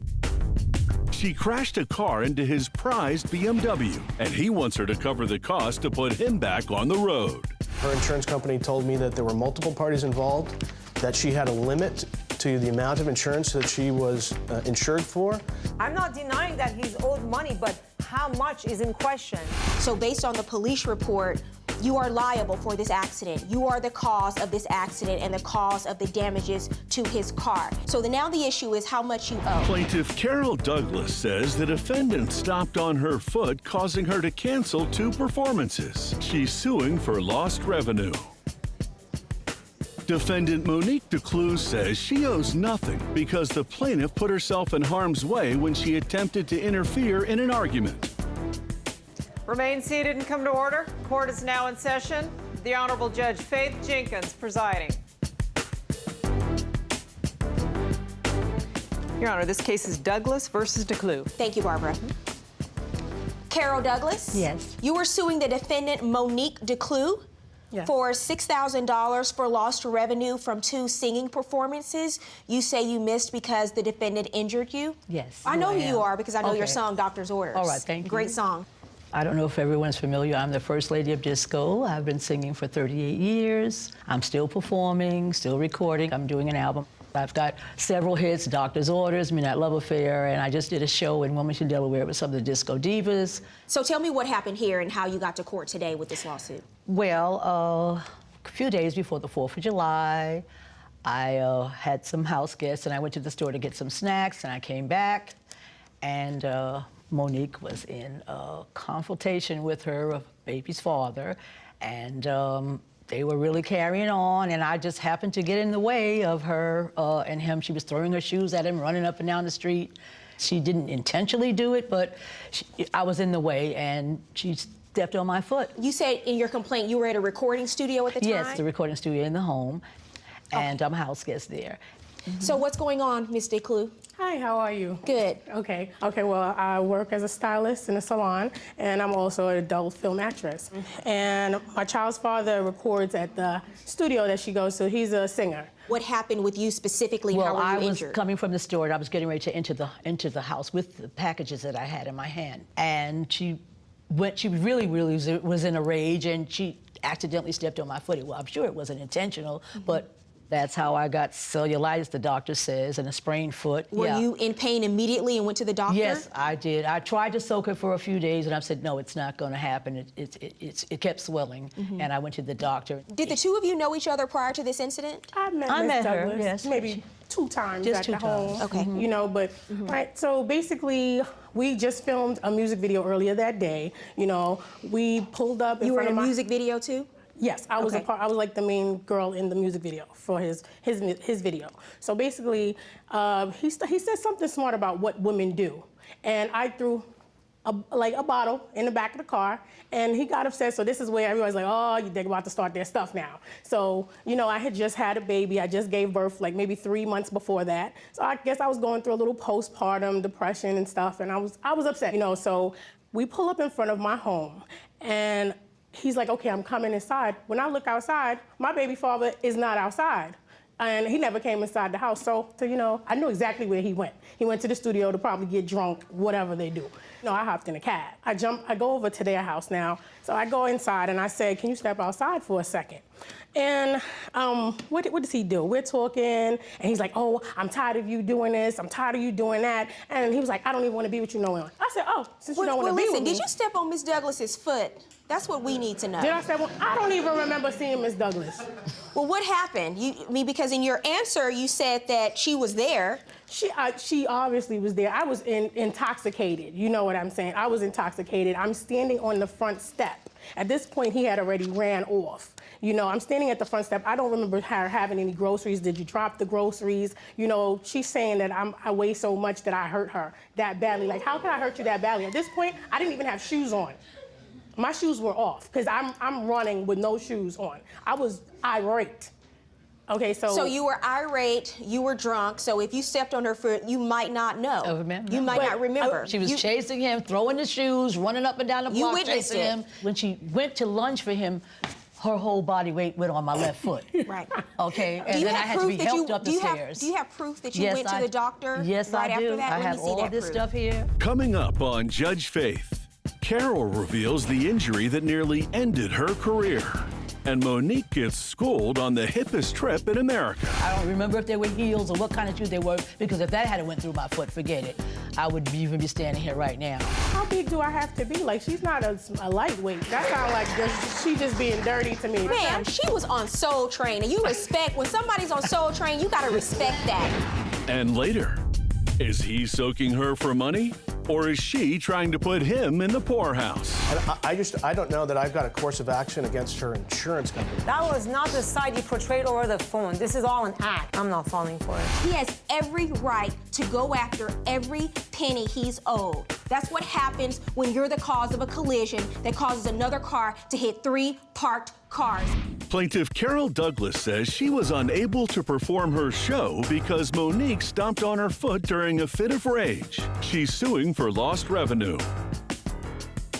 she crashed a car into his prized BMW, and he wants her to cover the cost to put him back on the road.
Her insurance company told me that there were multiple parties involved, that she had a limit to the amount of insurance that she was insured for.
I'm not denying that he's owed money, but how much is in question?
So based on the police report, you are liable for this accident. You are the cause of this accident and the cause of the damages to his car. So now the issue is how much you owe.
Plaintiff Carol Douglas says the defendant stopped on her foot, causing her to cancel 2 performances. She's suing for lost revenue. Defendant Monique DeClue says she owes nothing because the plaintiff put herself in harm's way when she attempted to interfere in an argument.
Remain seated and come to order. Court is now in session. The Honorable Judge Faith Jenkins presiding. Your Honor, this case is Douglas versus DeClue.
Thank you, Barbara. Carol Douglas?
Yes.
You were suing the defendant Monique DeClue for $6,000 for lost revenue from 2 singing performances. You say you missed because the defendant injured you?
Yes.
I know who you are because I know your song, Doctor's Orders.
All right, thank you.
Great song.
I don't know if everyone's familiar. I'm the First Lady of Disco. I've been singing for 38 years. I'm still performing, still recording. I'm doing an album. I've got several hits, Doctor's Orders, Midnight Love Affair, and I just did a show in Wilmington, Delaware with some of the disco divas.
So tell me what happened here and how you got to court today with this lawsuit.
Well, a few days before the 4th of July, I had some house guests, and I went to the store to get some snacks, and I came back, and Monique was in a confrontation with her baby's father, and they were really carrying on, and I just happened to get in the way of her and him. She was throwing her shoes at him, running up and down the street. She didn't intentionally do it, but I was in the way, and she stepped on my foot.
You said in your complaint you were at a recording studio at the time?
Yes, the recording studio in the home, and I'm a house guest there.
So what's going on, Ms. DeClue?
Hi, how are you?
Good.
Okay, well, I work as a stylist in a salon, and I'm also an adult film actress. And my child's father records at the studio that she goes to. He's a singer.
What happened with you specifically?
Well,
how were you
I was
injured?
coming from the store, and I was getting ready to enter the house with the packages that I had in my hand. And she really was in a rage, and she accidentally stepped on my foot. Well, I'm sure it wasn't intentional, but that's how I got cellulitis, the doctor says, and a sprained foot.
Were you in pain immediately and went to the doctor?
Yes, I did. I tried to soak it for a few days, and I said, no, it's not going to happen. It kept swelling, and I went to the doctor.
Did the two of you know each other prior to this incident?
I met
her,
Douglas,
yes.
maybe 2 times
Just
at
2
the home.
times.
Okay.
You know, but right. So basically, we just filmed a music video earlier that day. You know, we pulled up.
You were in a music video too?
Yes, I was I was like the main girl in the music video for his video. So basically, he said something smart about what women do, and I threw a bottle in the back of the car, and he got upset. So this is where everybody's like, oh, they're about to start their stuff now. So, you know, I had just had a baby. I just gave birth like maybe 3 months before that. So I guess I was going through a little postpartum depression and stuff, and I was upset, you know. So we pull up in front of my home, and he's like, okay, I'm coming inside. When I look outside, my baby father is not outside. And he never came inside the house. So you know, I knew exactly where he went. He went to the studio to probably get drunk, whatever they do. You know, I hopped in a cab. I go over to their house now. So I go inside and I say, can you step outside for a second? And what does he do? We're talking, and he's like, oh, I'm tired of you doing this. I'm tired of you doing that. And he was like, I don't even want to be with you no more. I said, oh, since you don't want to be with me.
Did you step on Miss Douglas's foot? That's what we need to know.
Did I say, well, I don't even remember seeing Miss Douglas.
Well, what happened? Because in your answer, you said that she was there.
She obviously was there. I was intoxicated. You know what I'm saying? I was intoxicated. I'm standing on the front step. At this point, he had already ran off. You know, I'm standing at the front step. I don't remember her having any groceries. Did you drop the groceries? You know, she's saying that I weigh so much that I hurt her that badly. Like, how can I hurt you that badly? At this point, I didn't even have shoes on. My shoes were off because I'm running with no shoes on. I was irate. Okay,
So you were irate, you were drunk, so if you stepped on her foot, you might not know. You might not remember.
She was chasing him, throwing the shoes, running up and down the block, chasing him. When she went to lunge for him, her whole body weight went on my left foot.
Right.
Okay, and then I had to be helped up the stairs.
Do you have proof that you went to the doctor
yes,
right
I do.
after that?
I have all this stuff here.
Coming up on Judge Faith, Carol reveals the injury that nearly ended her career. And Monique gets schooled on the hippest trip in America.
I don't remember if they were heels or what kind of shoes they were, because if that had went through my foot, forget it. I would even be standing here right now.
How big do I have to be? Like, she's not a lightweight. That sounds like she just being dirty to me.
Ma'am, she was on Soul Train, and you respect, when somebody's on Soul Train, you gotta respect that.
And later, is he soaking her for money? Or is she trying to put him in the poorhouse?
I don't know that I've got a course of action against her insurance company.
That was not the side you portrayed over the phone. This is all an act. I'm not falling for it.
He has every right to go after every penny he's owed. That's what happens when you're the cause of a collision that causes another car to hit 3 parked cars.
Plaintiff Carol Douglas says she was unable to perform her show because Monique stomped on her foot during a fit of rage. She's suing for lost revenue.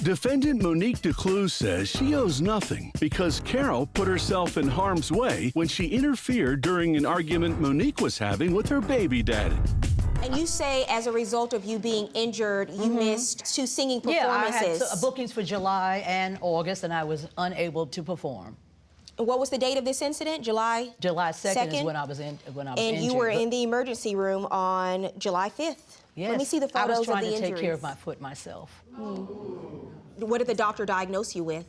Defendant Monique DeClue says she owes nothing because Carol put herself in harm's way when she interfered during an argument Monique was having with her baby daddy.
And you say as a result of you being injured, you missed 2 singing performances.
Yeah, I had bookings for July and August, and I was unable to perform.
And what was the date of this incident? July
2nd is when I was injured.
And you were in the emergency room on July 5th.
Yes.
Let me see the photos of the injuries.
I was trying to take care of my foot myself.
What did the doctor diagnose you with?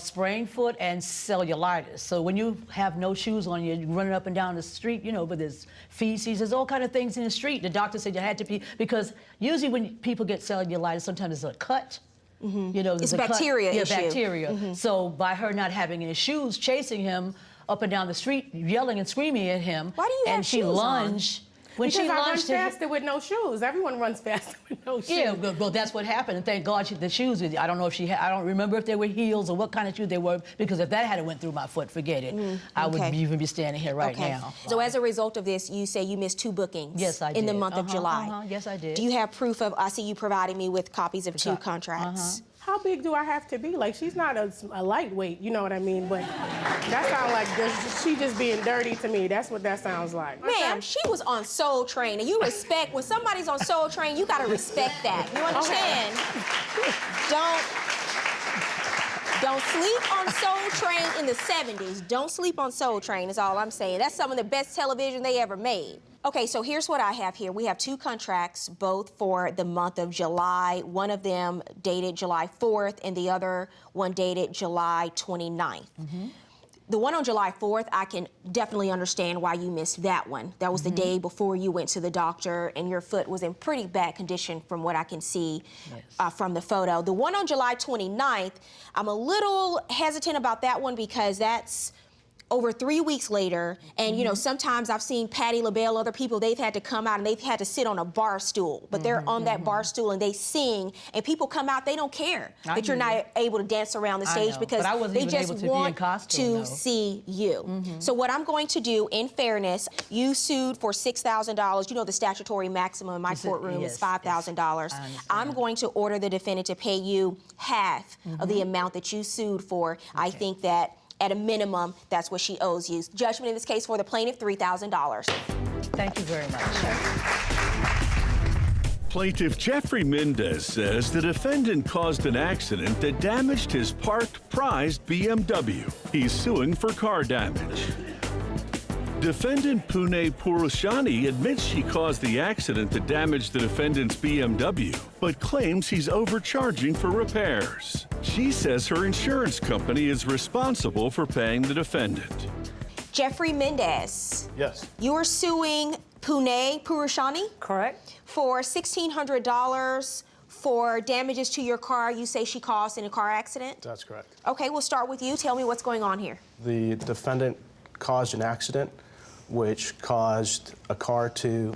Sprained foot and cellulitis. So when you have no shoes on, you're running up and down the street, you know, but there's feces, there's all kind of things in the street. The doctor said you had to be, because usually when people get cellulitis, sometimes there's a cut. You know,
It's
there's a
bacteria
cut.
issue.
Yeah, bacteria. So by her not having any shoes, chasing him up and down the street, yelling and screaming at him.
Why do you have shoes on?
And she lunged. When
because
she
I run
lunged
faster with no shoes. Everyone runs faster with no shoes.
Yeah, well, that's what happened. And thank God the shoes. I don't know if she had. I don't remember if they were heels or what kind of shoes they were. Because if that had went through my foot, forget it. I would even be standing here right now.
So as a result of this, you say you missed 2 bookings.
Yes, I did.
In the month of July.
Yes, I did.
Do you have proof of? I see you providing me with copies of 2 contracts.
How big do I have to be? Like, she's not a lightweight, you know what I mean? But that sounds like she just being dirty to me. That's what that sounds like.
Ma'am, she was on Soul Train, and you respect, when somebody's on Soul Train, you gotta respect that. You understand? Don't sleep on Soul Train in the 70s. Don't sleep on Soul Train is all I'm saying. That's some of the best television they ever made. Okay, so here's what I have here. We have 2 contracts, both for the month of July. One of them dated July 4th, and the other one dated July 29th. The one on July 4th, I can definitely understand why you missed that one. That was the day before you went to the doctor, and your foot was in pretty bad condition from what I can see from the photo. The one on July 29th, I'm a little hesitant about that one because that's over 3 weeks later, and you know, sometimes I've seen Patti LaBelle, other people, they've had to come out and they've had to sit on a bar stool, but they're on that bar stool and they sing, and people come out, they don't care that you're not able to dance around the stage because they just want to see you. So what I'm going to do, in fairness, you sued for $6,000. You know the statutory maximum in my courtroom is $5,000. I'm going to order the defendant to pay you half of the amount that you sued for. I think that at a minimum, that's what she owes you. Judgment in this case for the plaintiff, $3,000.
Thank you very much.
Plaintiff Jeffrey Mendez says the defendant caused an accident that damaged his parked, prized BMW. He's suing for car damage. Defendant Pune Purushani admits she caused the accident that damaged the defendant's BMW, but claims he's overcharging for repairs. She says her insurance company is responsible for paying the defendant.
Jeffrey Mendez.
Yes.
You are suing Pune Purushani?
Correct.
For $1,600 for damages to your car you say she caused in a car accident?
That's correct.
Okay, we'll start with you. Tell me what's going on here.
The defendant caused an accident which caused a car to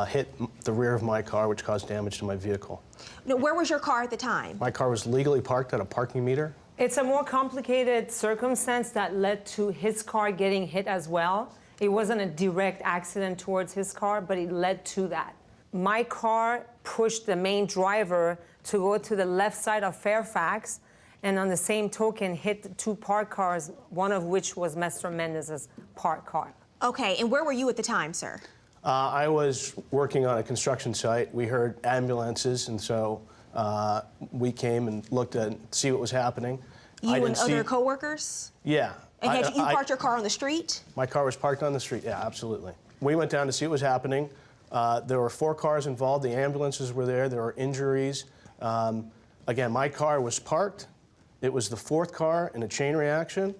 hit the rear of my car, which caused damage to my vehicle.
Now, where was your car at the time?
My car was legally parked at a parking meter.
It's a more complicated circumstance that led to his car getting hit as well. It wasn't a direct accident towards his car, but it led to that. My car pushed the main driver to go to the left side of Fairfax, and on the same token hit 2 parked cars, one of which was Mr. Mendez's parked car.
Okay, and where were you at the time, sir?
I was working on a construction site. We heard ambulances, and so we came and looked at see what was happening.
You and other coworkers?
Yeah.
And you parked your car on the street?
My car was parked on the street, yeah, absolutely. We went down to see what was happening. There were 4 cars involved. The ambulances were there. There were injuries. Again, my car was parked. It was the 4th car in a chain reaction.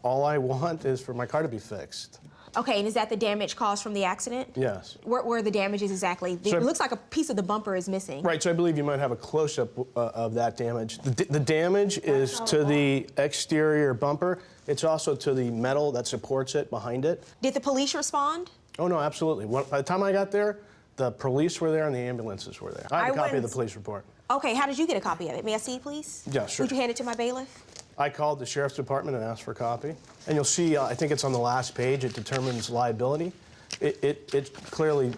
All I want is for my car to be fixed.
Okay, and is that the damage caused from the accident?
Yes.
Where are the damages exactly? It looks like a piece of the bumper is missing.
Right, so I believe you might have a close-up of that damage. The damage is to the exterior bumper. It's also to the metal that supports it behind it.
Did the police respond?
Oh, no, absolutely. By the time I got there, the police were there and the ambulances were there. I have a copy of the police report.
Okay, how did you get a copy of it? May I see it, please?
Yeah, sure.
Would you hand it to my bailiff?
I called the sheriff's department and asked for a copy. And you'll see, I think it's on the last page, it determines liability. It clearly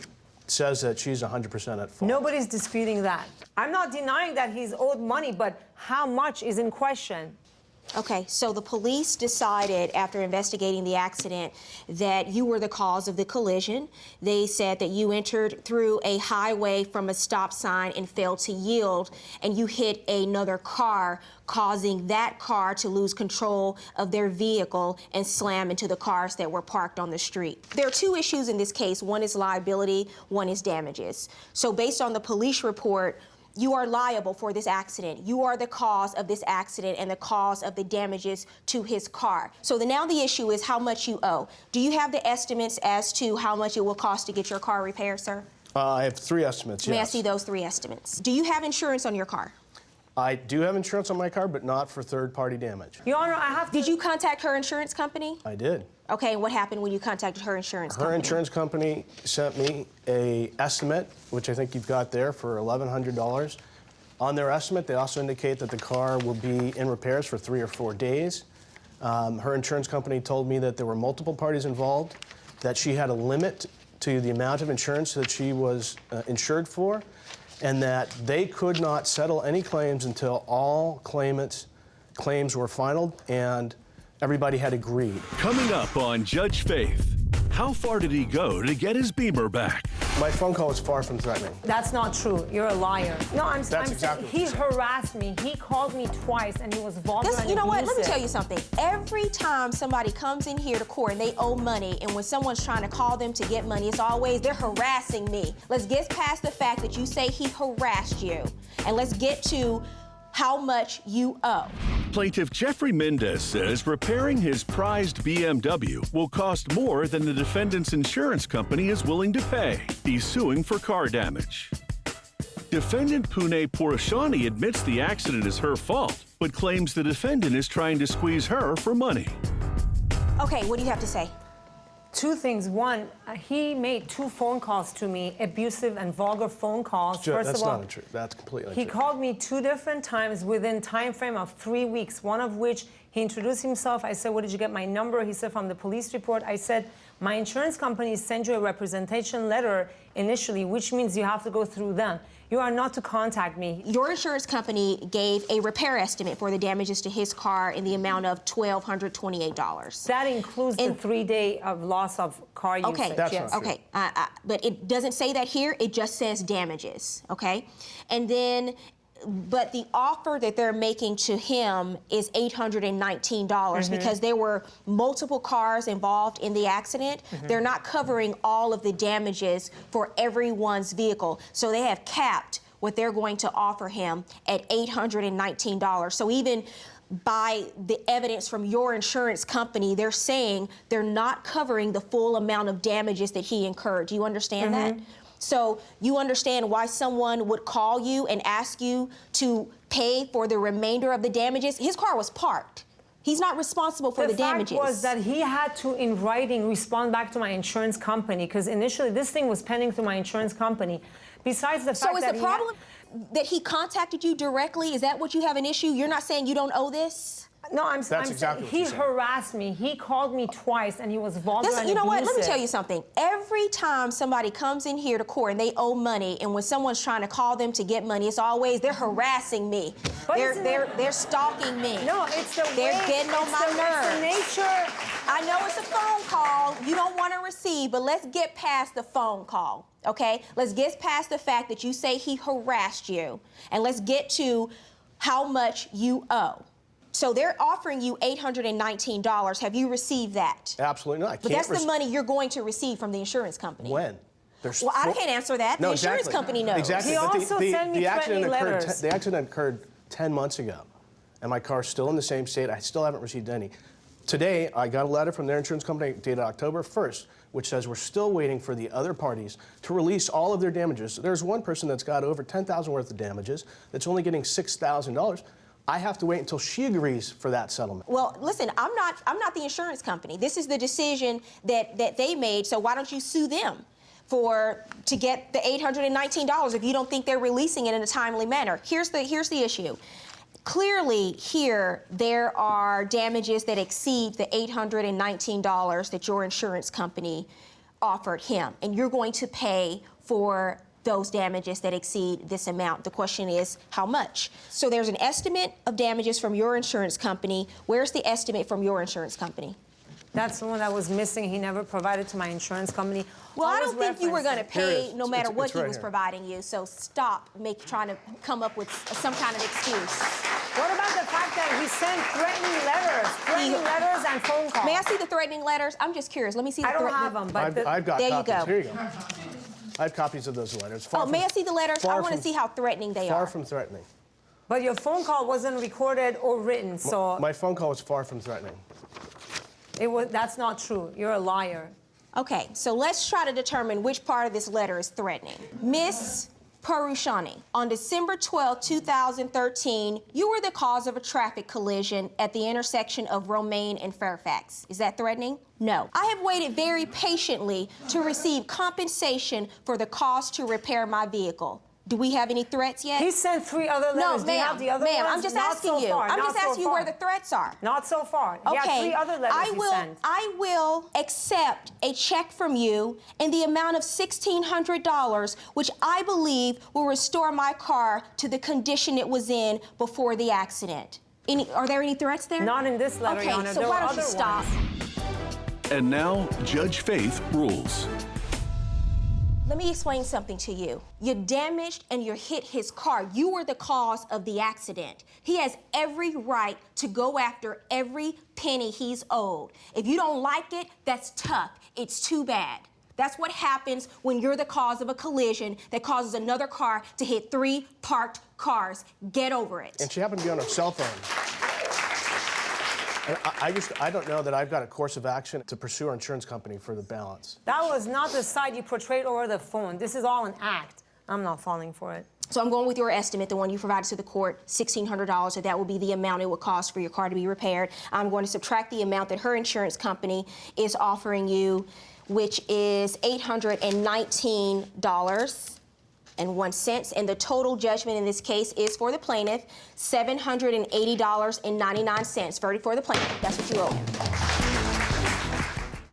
says that she's 100% at fault.
Nobody's disputing that. I'm not denying that he's owed money, but how much is in question.
Okay, so the police decided after investigating the accident that you were the cause of the collision. They said that you entered through a highway from a stop sign and failed to yield, and you hit another car, causing that car to lose control of their vehicle and slam into the cars that were parked on the street. There are two issues in this case. One is liability, one is damages. So based on the police report, you are liable for this accident. You are the cause of this accident and the cause of the damages to his car. So now the issue is how much you owe. Do you have the estimates as to how much it will cost to get your car repaired, sir?
I have 3 estimates, yes.
May I see those 3 estimates? Do you have insurance on your car?
I do have insurance on my car, but not for third-party damage.
Your Honor, I have to...
Did you contact her insurance company?
I did.
Okay, what happened when you contacted her insurance company?
Her insurance company sent me an estimate, which I think you've got there, for $1,100. On their estimate, they also indicate that the car will be in repairs for 3 or 4 days. Her insurance company told me that there were multiple parties involved, that she had a limit to the amount of insurance that she was insured for, and that they could not settle any claims until all claimants' claims were finalized and everybody had agreed.
Coming up on Judge Faith, how far did he go to get his Beamer back?
My phone call was far from threatening.
That's not true. You're a liar. No, I'm
exactly
he harassed me. He called me twice, and he was vulgar and
You know what? Let me
abusive.
tell you something. Every time somebody comes in here to court and they owe money, and when someone's trying to call them to get money, it's always, they're harassing me. Let's get past the fact that you say he harassed you, and let's get to how much you owe.
Plaintiff Jeffrey Mendez says repairing his prized BMW will cost more than the defendant's insurance company is willing to pay. He's suing for car damage. Defendant Pune Purashani admits the accident is her fault, but claims the defendant is trying to squeeze her for money.
Okay, what do you have to say?
2 things. One, he made 2 phone calls to me, abusive and vulgar phone calls. First
That's
of all,
not true. That's completely
he
untrue.
called me 2 different times within time frame of 3 weeks, one of which he introduced himself. I said, where did you get my number? He said, from the police report. I said, my insurance company sent you a representation letter initially, which means you have to go through them. You are not to contact me.
Your insurance company gave a repair estimate for the damages to his car in the amount of $1,228.
That includes the 3 day of loss of car usage.
Okay,
yes.
Okay, but it doesn't say that here. It just says damages, okay? And then, but the offer that they're making to him is $819 because there were multiple cars involved in the accident. They're not covering all of the damages for everyone's vehicle. So they have capped what they're going to offer him at $819. So even by the evidence from your insurance company, they're saying they're not covering the full amount of damages that he incurred. Do you understand that? So you understand why someone would call you and ask you to pay for the remainder of the damages? His car was parked. He's not responsible for the damages.
The fact was that he had to, in writing, respond back to my insurance company, because initially this thing was pending through my insurance company. Besides the fact that
So is the problem that he contacted you directly? Is that what you have an issue? You're not saying you don't owe this?
No, I'm
exactly
saying he harassed me. He called me twice, and he was vulgar and
You know what?
abusive.
Let me tell you something. Every time somebody comes in here to court and they owe money, and when someone's trying to call them to get money, it's always they're harassing me. They're stalking me.
No, it's the
They're
way,
getting on my nerves.
It's the nature.
I know it's a phone call you don't want to receive, but let's get past the phone call, okay? Let's get past the fact that you say he harassed you, and let's get to how much you owe. So they're offering you $819. Have you received that?
Absolutely not.
But that's the money you're going to receive from the insurance company.
When?
Well, I can't answer that. The insurance company knows.
Exactly.
He also sent me threatening letters.
The accident occurred 10 months ago, and my car's still in the same state. I still haven't received any. Today, I got a letter from their insurance company dated October 1st, which says we're still waiting for the other parties to release all of their damages. There's one person that's got over $10,000 worth of damages that's only getting $6,000. I have to wait until she agrees for that settlement.
Well, listen, I'm not the insurance company. This is the decision that they made, so why don't you sue them to get the $819 if you don't think they're releasing it in a timely manner? Here's the issue. Clearly here there are damages that exceed the $819 that your insurance company offered him, and you're going to pay for those damages that exceed this amount. The question is, how much? So there's an estimate of damages from your insurance company. Where's the estimate from your insurance company?
That's the one that was missing. He never provided to my insurance company.
Well, I
Always
don't think you were going to pay no matter what he
right
was
here.
providing you, so stop trying to come up with some kind of excuse.
What about the fact that he sent threatening letters and phone calls?
May I see the threatening letters? I'm just curious. Let me see the
I don't
threatening.
have them, but
I've got
there
copies.
you go.
Here you go. I have copies of those letters.
Oh, may I see the letters? I want to see how threatening they are.
Far from threatening.
But your phone call wasn't recorded or written, so
My phone call was far from threatening.
that's not true. You're a liar.
Okay, so let's try to determine which part of this letter is threatening. Miss Parushani, on December 12, 2013, you were the cause of a traffic collision at the intersection of Romaine and Fairfax. Is that threatening? No. I have waited very patiently to receive compensation for the cost to repair my vehicle. Do we have any threats yet?
He sent 3 other letters.
No,
Do you have the other
ma'am,
ones?
I'm just
Not
asking
so
you.
far.
I'm
Not
just
so
asking you
far.
where the threats are.
Not so far. He had 3 other letters he sent.
I will accept a check from you in the amount of $1,600, which I believe will restore my car to the condition it was in before the accident. Are there any threats there?
Not in this letter,
okay,
Your Honor.
so
There
why
were
don't you
other
stop?
ones.
And now, Judge Faith rules.
Let me explain something to you. You damaged and you hit his car. You were the cause of the accident. He has every right to go after every penny he's owed. If you don't like it, that's tough. It's too bad. That's what happens when you're the cause of a collision that causes another car to hit 3 parked cars. Get over it.
And she happened to be on her cell phone. And I don't know that I've got a course of action to pursue our insurance company for the balance.
That was not the side you portrayed over the phone. This is all an act. I'm not falling for it.
So I'm going with your estimate, the one you provided to the court, $1,600, so that will be the amount it would cost for your car to be repaired. I'm going to subtract the amount that her insurance company is offering you, which is $819.01, and the total judgment in this case is for the plaintiff, $780.99. Verdict for the plaintiff. That's what you owe him.